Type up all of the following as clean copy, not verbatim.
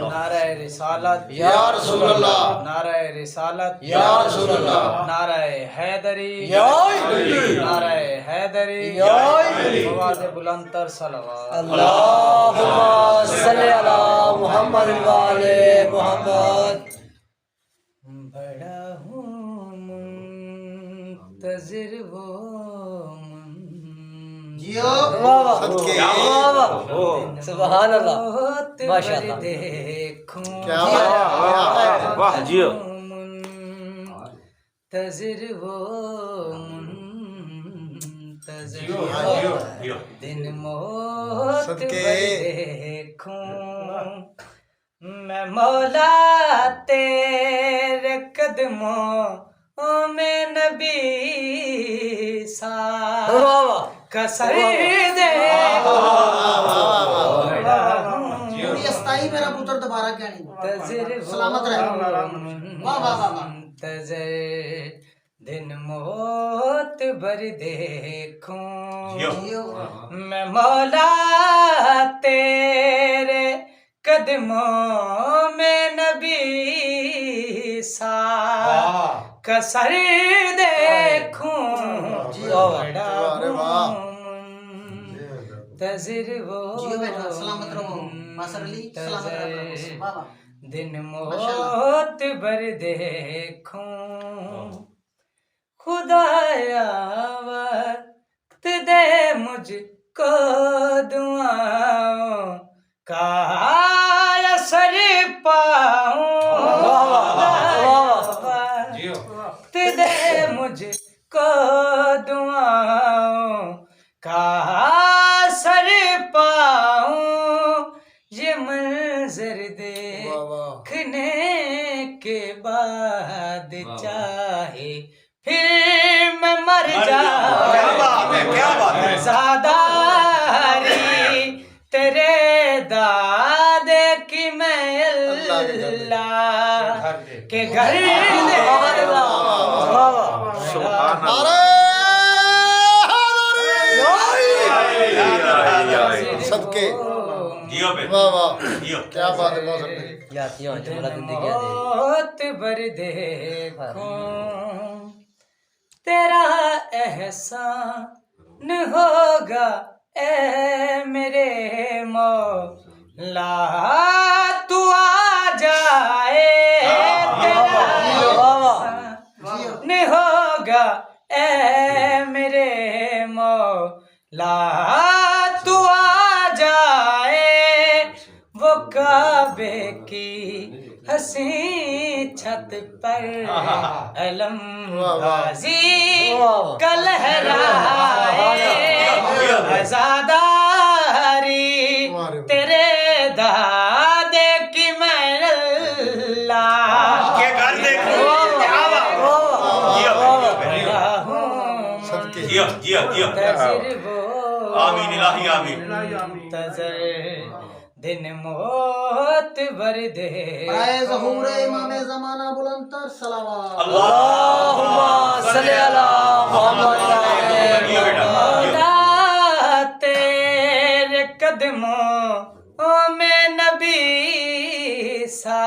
नाराए रिसालत या रसूल अल्लाह, नाराए रिसालत या रसूल अल्लाह, नाराए हैदरी या अली, नाराए हैदरी या अली। आवाज़ बुलंदतर सलवात अल्लाहुम्मा सल्ली अला मुहम्मद व आले मुहम्मद। बड़ा हूँ मुंतज़िर वो जियो सदके, सुभान अल्लाह, माशाअल्लाह, देखूं क्या बात है, वाह जियो। मुंतज़िर वो मुंतज़िर दिन मौत सदके। भर देखूं मैं मौला तेरे कदमों में नबी सा कसर दे मेरा पुत्र दोबारा क्या नहीं सलामत रहे। वाह वाह वाह वाह। दिन मौत भर देखूं मैं मौला तेरे कदमों में नबी सा कसर देखूं बड़ा मुंतज़िर वो जियो बेटा सलामत रहो। मासर अली सलामत रहो। वाह वाह। दिन मौत भर देखूं खुदाया वक्त दे मुझको दुआओं का असर पाऊं वक्त दे मुझको दुआओं का असर पाऊं ये मंजर देखने के बाद चाहे फिर मैं मर जाऊं ज़ादारी तेरे दादे की मैं अल्लाह के घर सदके, वाह वाह, क्या बात है मौसम बहुत भर देखूं तेरा एहसान होगा ए मेरे मौला तू आ जाए तेरा एहसान होगा ए मेरे मौला तू आ जाए वो काबे की हसी छत पर अलम गाजी कलहराए ज़ादारी तेरे दादे की मैं अल्लाह के घर आमीन इलाही आमीन। दिन मौत भर दे बराए ज़हूर इमाम ज़माना बुलंदतर सलावत। अल्लाहुम्मा सल्ली अला मुहम्मद व आले मुहम्मद। तेरे कदमों में नबी सा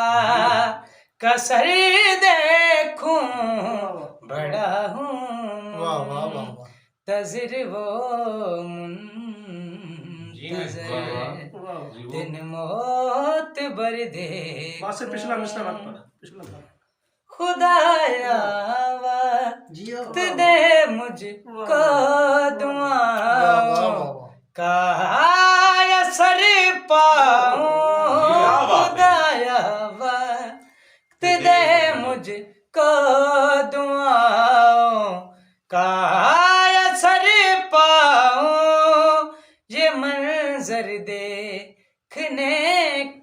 कसर देखूं बड़ा हूँ मुंतज़िर वो मुंतज़िर दिन मौत भर देखूं खुदाया वक्त दे मुझको दुआओं का असर पाऊं खुदाया वक्त दे मुझको दुआओं का असर पाऊं ये मंजर देखने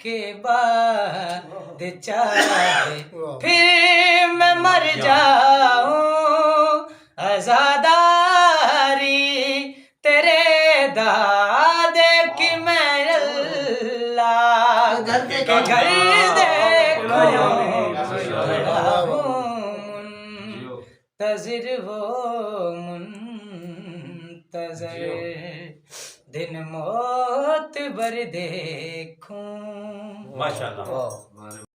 के बाद चाहे फिर मैं मर जाऊं आज़ादारी तेरे दादे की मैं अल्लाह के घर मुंतज़िर वो मुंतज़िर दिन मौत बर देखूं। माशाल्लाह। वाह